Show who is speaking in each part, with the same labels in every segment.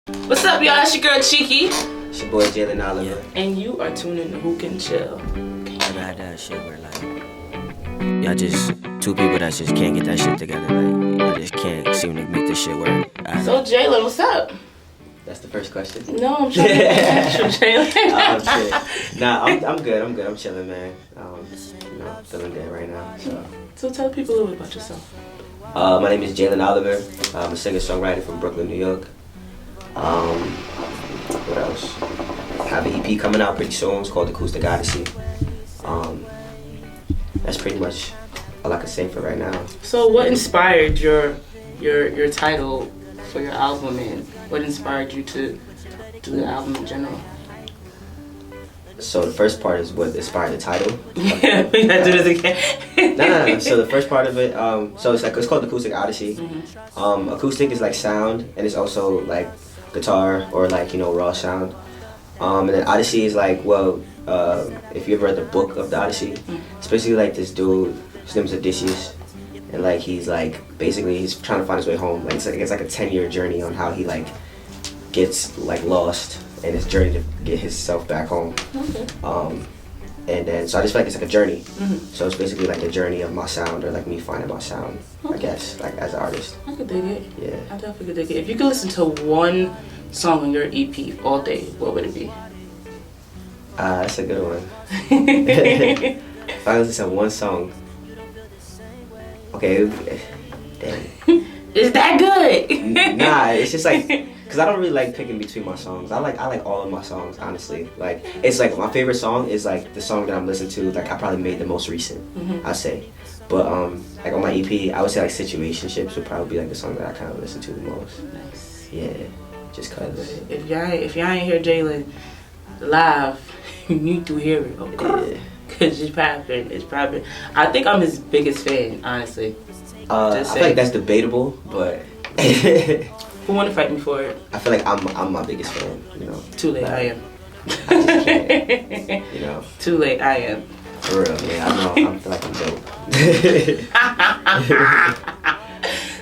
Speaker 1: What's up, y'all? It's your girl Cheeky.
Speaker 2: It's your boy Jlan Oliver.
Speaker 1: And you are tuning to Hookah and Chill.
Speaker 3: Never had that shit where like y'all just two people that just can't get that shit together. Like y'all just can't seem to make this shit work.
Speaker 1: So Jalen, what's up?
Speaker 2: That's the first question.
Speaker 1: No, I'm trying to get Jalen.
Speaker 2: I'm shit. Nah, I'm good. I'm chilling, man. Feeling good right now.
Speaker 1: So tell people a little bit about yourself.
Speaker 2: My name is Jlan Oliver. I'm a singer-songwriter from Brooklyn, New York. What else? I have an EP coming out pretty soon. It's called Acoustic Odyssey. That's pretty much all I can say for right now.
Speaker 1: So what inspired your title for your album, and what inspired you to do the album in general?
Speaker 2: So the first part is what inspired the title.
Speaker 1: Yeah, we gotta do this again.
Speaker 2: No. So the first part of it, so it's called Acoustic Odyssey.
Speaker 1: Mm-hmm.
Speaker 2: Acoustic is like sound, and it's also like guitar or like raw sound. And then Odyssey is like, well, if you ever read the book of the Odyssey, it's basically like this dude. His name's Odysseus, and like he's trying to find his way home. Like it's like a 10-year journey on how he like gets like lost and his journey to get himself back home.
Speaker 1: Okay.
Speaker 2: And then so I just feel like it's like a journey.
Speaker 1: Mm-hmm.
Speaker 2: So it's basically like the journey of my sound, or like me finding my sound.
Speaker 1: Okay.
Speaker 2: I guess like as an artist.
Speaker 1: I could dig it.
Speaker 2: Yeah.
Speaker 1: I definitely could dig it. If you could listen to one song on your EP all day, what would it be?
Speaker 2: That's a good one. If I listen to one song, okay, damn.
Speaker 1: Is that good?
Speaker 2: Nah, it's just like, cause I don't really like picking between my songs. I like all of my songs, honestly. Like it's like my favorite song is like the song that I'm listening to. Like I probably made the most recent, I say. But like on my EP, I would say like Situationships would probably be like the song that I kind of listen to the most.
Speaker 1: Nice.
Speaker 2: Yeah, just cause.
Speaker 1: If y'all ain't hear Jalen live, you need to hear it. Okay.
Speaker 2: Yeah.
Speaker 1: Cause it's popping. I think I'm his biggest fan, honestly.
Speaker 2: I feel like that's debatable, but
Speaker 1: Who wanna fight me for it?
Speaker 2: I feel like I'm my biggest fan.
Speaker 1: Too late,
Speaker 2: Like,
Speaker 1: I am.
Speaker 2: I just can't,
Speaker 1: Too late, I am.
Speaker 2: For real, yeah, I know. I feel like I'm dope.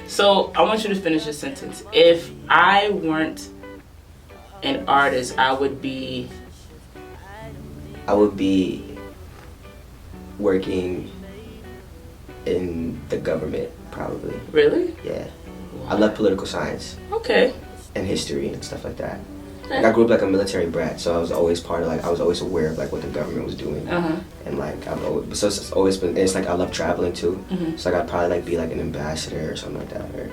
Speaker 1: So I want you to finish this sentence. If I weren't an artist, I would be
Speaker 2: working in the government, probably.
Speaker 1: Really?
Speaker 2: Yeah. I love political science
Speaker 1: Okay.
Speaker 2: and history and stuff like that.
Speaker 1: Okay.
Speaker 2: Like I grew up like a military brat, so I was always I was always aware of like what the government was doing. And like so it's always been, it's like I love traveling too. So like I'd probably like be like an ambassador or something like that, or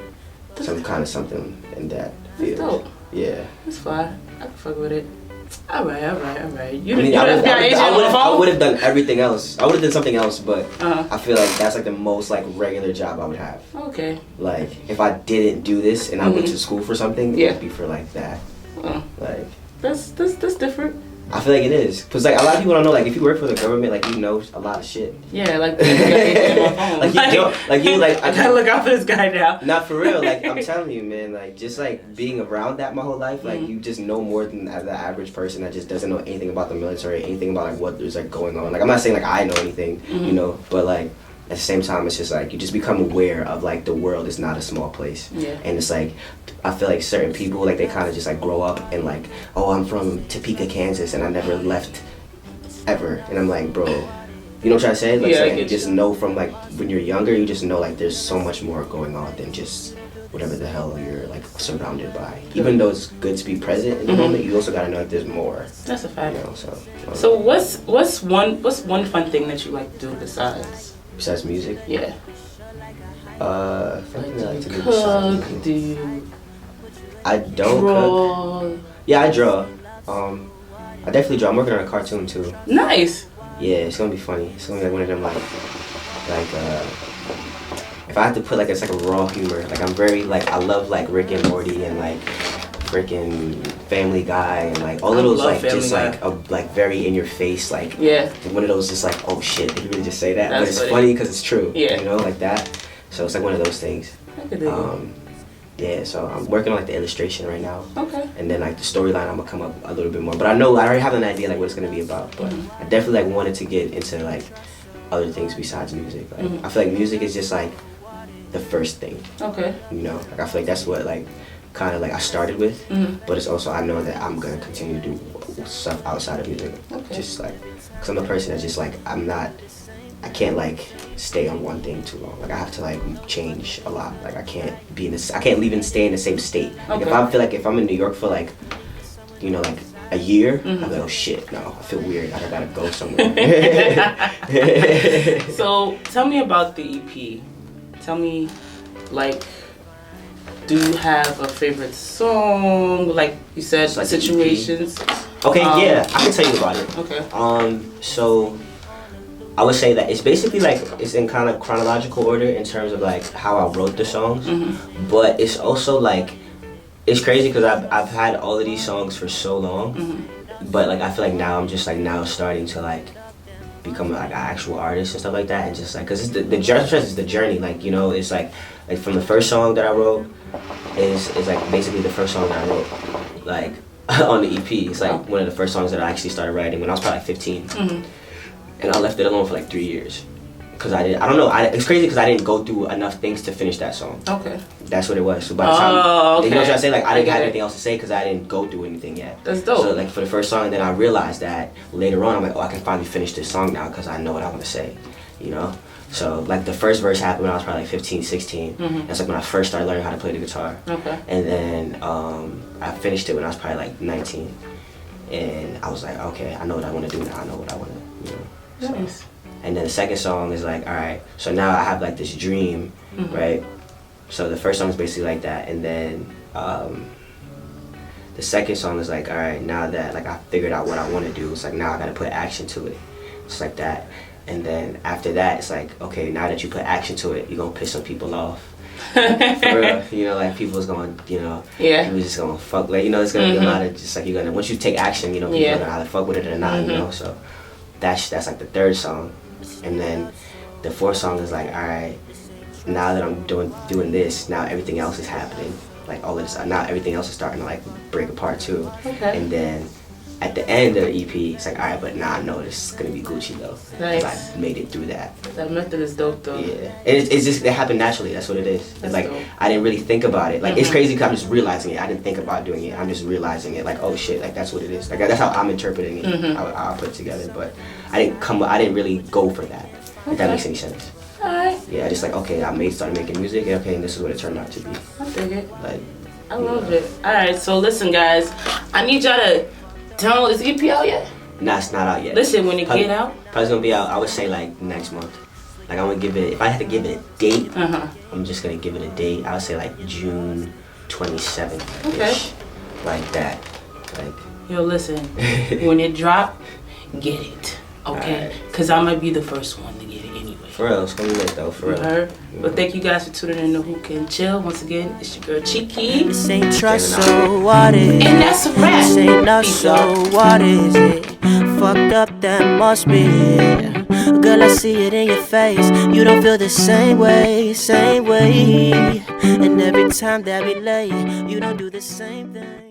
Speaker 2: something in that field.
Speaker 1: That's dope.
Speaker 2: Yeah.
Speaker 1: That's fine. I can fuck with it. All right. You
Speaker 2: I mean,
Speaker 1: you FBI agent on the
Speaker 2: I
Speaker 1: phone?
Speaker 2: would have done everything else. I would have done something else, but
Speaker 1: Uh-huh.
Speaker 2: I feel like that's like the most like regular job I would have.
Speaker 1: Okay.
Speaker 2: Like if I didn't do this and I went to school for something,
Speaker 1: Yeah.
Speaker 2: it would be for like that. Like
Speaker 1: That's different.
Speaker 2: I feel like it is, cause like a lot of people don't know. Like if you work for the government, like you know a lot of shit.
Speaker 1: Yeah, like you got agent on my phone.
Speaker 2: Like you don't, like you like
Speaker 1: I gotta look out for this guy now.
Speaker 2: Not for real. Like I'm telling you, man. Like just like being around that my whole life, like you just know more than the average person that just doesn't know anything about the military, anything about like what there's like going on. Like I'm not saying like I know anything, but like at the same time, it's just like you just become aware of like the world is not a small place.
Speaker 1: Yeah.
Speaker 2: And it's like I feel like certain people like they kind of just like grow up and like, oh, I'm from Topeka, Kansas, and I never left ever. And I'm like, bro, you know what I'm trying to say? Like,
Speaker 1: Yeah,
Speaker 2: so,
Speaker 1: I
Speaker 2: like,
Speaker 1: get
Speaker 2: you just know from like when you're younger, you just know like there's so much more going on than just whatever the hell you're like surrounded by. Even though it's good to be present in the moment, you also gotta know like there's more.
Speaker 1: That's a fact.
Speaker 2: So
Speaker 1: what's one fun thing that you like to do besides
Speaker 2: music?
Speaker 1: Yeah.
Speaker 2: Something I like to do
Speaker 1: Cook?
Speaker 2: besides music.
Speaker 1: Do you
Speaker 2: I don't
Speaker 1: draw?
Speaker 2: cook. Yeah, I draw. I definitely draw. I'm working on a cartoon too.
Speaker 1: Nice.
Speaker 2: Yeah, it's gonna be funny. It's gonna be like one of them like if I have to put like it's like a raw humor. Like I'm very like I love like Rick and Morty and like freaking Family Guy and like all of those like just like very in your face like one of those just like oh shit did you really just say that? But it's funny because it's true.
Speaker 1: Yeah.
Speaker 2: You know like that. So it's like one of those things.
Speaker 1: I could dig it.
Speaker 2: Yeah, so I'm working on like the illustration right now.
Speaker 1: Okay.
Speaker 2: And then like the storyline, I'm gonna come up a little bit more. But I know I already have an idea like what it's gonna be about. But I definitely like wanted to get into like other things besides music. Like I feel like music is just like the first thing.
Speaker 1: Okay.
Speaker 2: You know, like I feel like that's what like kind of like I started with, but it's also I know that I'm gonna continue to do stuff outside of music.
Speaker 1: Okay.
Speaker 2: Just like, cause I'm a person that's just like I can't like stay on one thing too long. Like I have to like change a lot. Like I can't even stay in the same state. Like
Speaker 1: Okay.
Speaker 2: if I'm in New York for like, you know, like a year, I'm like, oh shit, no, I feel weird. Like I gotta go somewhere.
Speaker 1: So tell me about the EP. Tell me, like, do you have a favorite song? Like you said,
Speaker 2: It's like the EP.
Speaker 1: situations.
Speaker 2: Okay, yeah, I can tell you about it.
Speaker 1: Okay.
Speaker 2: So I would say that it's basically like it's in kind of chronological order in terms of like how I wrote the songs, but it's also like it's crazy because I've had all of these songs for so long, but like I feel like now I'm just like now starting to like become like an actual artist and stuff like that, and just like because the journey is the journey, like, you know, it's like from the first song that I wrote is like basically the first song that I wrote like on the EP. It's like one of the first songs that I actually started writing when I was probably like 15, and I left it alone for like 3 years because it's crazy because I didn't go through enough things to finish that song.
Speaker 1: Okay.
Speaker 2: That's what it was. So by the time,
Speaker 1: okay.
Speaker 2: you know what I'm saying? Like I didn't
Speaker 1: get
Speaker 2: have
Speaker 1: it.
Speaker 2: anything else to say because I didn't go through anything yet.
Speaker 1: That's dope.
Speaker 2: So like for the first song, and then I realized that later on, I'm like, oh, I can finally finish this song now because I know what I want to say, you know? So like the first verse happened when I was probably like 15, 16. That's like when I first started learning how to play the guitar.
Speaker 1: Okay.
Speaker 2: And then I finished it when I was probably like 19. And I was like, okay, I know what I want to do now. I know what I want to, you know? So,
Speaker 1: Nice.
Speaker 2: and then the second song is like, all right, so now I have like this dream, right? So the first song is basically like that, and then the second song is like, all right, now that like I figured out what I want to do, it's like now I gotta put action to it. It's like that, and then after that, it's like, okay, now that you put action to it, you're gonna piss some people off. For real, you know, like people's going, you know, people just gonna fuck, like, you know, it's gonna be a lot of just like you're gonna once you take action, you know, people are gonna either fuck with it or not, you know. So that's like the third song, and then the fourth song is like, all right, now that I'm doing this, now everything else is happening, like all of this, now everything else is starting to like break apart too.
Speaker 1: Okay.
Speaker 2: And then at the end of the EP, it's like, all right, but now I know this is gonna be Gucci though.
Speaker 1: Nice.
Speaker 2: 'Cause I made it through that.
Speaker 1: That method is dope though.
Speaker 2: Yeah, it's just, it happened naturally. That's what it is.
Speaker 1: That's
Speaker 2: It's like
Speaker 1: dope.
Speaker 2: I didn't really think about it. Like it's crazy because I'm just realizing it. I didn't think about doing it. I'm just realizing it. Like, oh shit, like that's what it is. Like that's how I'm interpreting it. How I put it together. But I didn't really go for that. If that makes any sense.
Speaker 1: Alright.
Speaker 2: Yeah, just like, okay, started making music. Okay, and this is what it turned out to be.
Speaker 1: I dig it.
Speaker 2: Like,
Speaker 1: I love it. Alright, so listen guys, I need y'all to download this EP out yet?
Speaker 2: nah, it's not out yet.
Speaker 1: Listen, when it get out,
Speaker 2: Probably gonna be out. I would say like next month. Like I'm gonna give it. If I had to give it a date, I'm just gonna give it a date. I would say like June 27th.
Speaker 1: Okay.
Speaker 2: Like that. Like.
Speaker 1: yo listen, when it drop, get it. Okay?
Speaker 2: Alright.
Speaker 1: Cause I might be the first one to get it anyway.
Speaker 2: For real, it's gonna be lit though. For real.
Speaker 1: Heard? But thank you guys for tuning in to Hookah and Chill. Once again, it's your girl Cheeky.
Speaker 3: This ain't trust, so what is it?
Speaker 1: And that's a wrap.
Speaker 3: This ain't love,
Speaker 1: Peace,
Speaker 3: so
Speaker 1: y'all.
Speaker 3: what is it? Fucked up, that must be it. Girl, I see it in your face. You don't feel the same way, same way. And every time that we lay, you don't do the same thing.